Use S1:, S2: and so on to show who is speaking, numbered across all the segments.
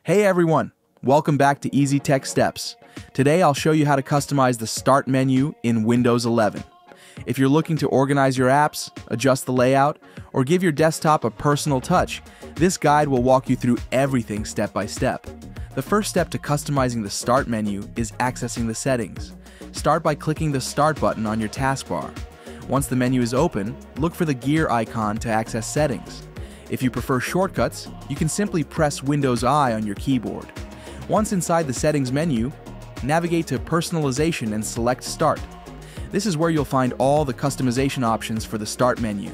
S1: Hey everyone, welcome back to Easy Tech Steps. Today I'll show you how to customize the Start menu in Windows 11. If you're looking to organize your apps, adjust the layout, or give your desktop a personal touch, this guide will walk you through everything step by step. The first step to customizing the Start menu is accessing the settings. Start by clicking the Start button on your taskbar. Once the menu is open, look for the gear icon to access settings. If you prefer shortcuts, you can simply press Windows I on your keyboard. Once inside the settings menu, navigate to Personalization and select Start. This is where you'll find all the customization options for the Start menu.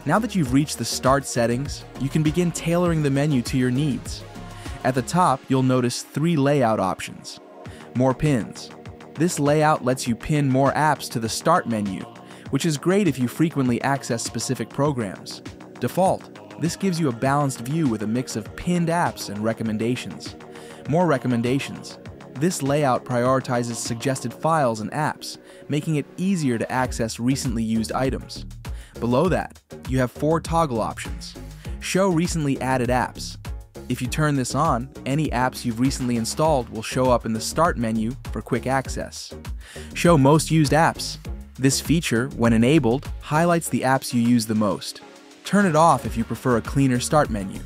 S1: Now that you've reached the Start settings, you can begin tailoring the menu to your needs. At the top, you'll notice 3 layout options. More pins. This layout lets you pin more apps to the Start menu, which is great if you frequently access specific programs. Default. This gives you a balanced view with a mix of pinned apps and recommendations. More recommendations. This layout prioritizes suggested files and apps, making it easier to access recently used items. Below that, you have 4 toggle options. Show recently added apps. If you turn this on, any apps you've recently installed will show up in the Start menu for quick access. Show most used apps. This feature, when enabled, highlights the apps you use the most. Turn it off if you prefer a cleaner Start menu.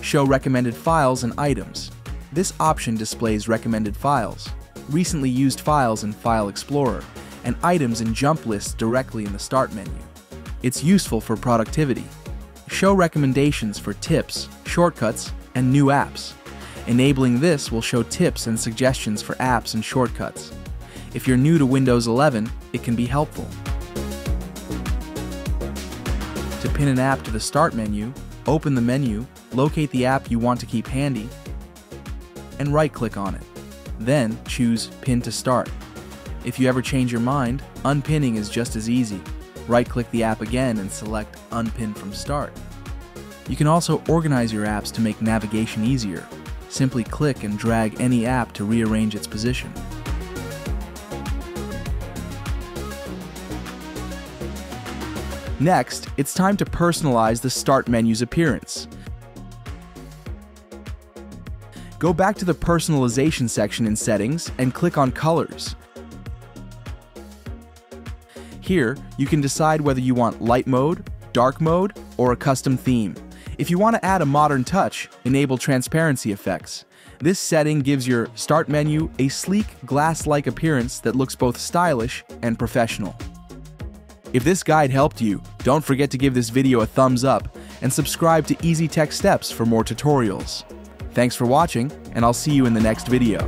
S1: Show recommended files and items. This option displays recommended files, recently used files in File Explorer, and items in jump lists directly in the Start menu. It's useful for productivity. Show recommendations for tips, shortcuts, and new apps. Enabling this will show tips and suggestions for apps and shortcuts. If you're new to Windows 11, it can be helpful. To pin an app to the Start menu, open the menu, locate the app you want to keep handy, and right-click on it. Then choose Pin to Start. If you ever change your mind, unpinning is just as easy. Right-click the app again and select Unpin from Start. You can also organize your apps to make navigation easier. Simply click and drag any app to rearrange its position. Next, it's time to personalize the Start menu's appearance. Go back to the Personalization section in Settings and click on Colors. Here, you can decide whether you want light mode, dark mode, or a custom theme. If you want to add a modern touch, enable transparency effects. This setting gives your Start menu a sleek, glass-like appearance that looks both stylish and professional. If this guide helped you, don't forget to give this video a thumbs up and subscribe to Easy Tech Steps for more tutorials. Thanks for watching, and I'll see you in the next video.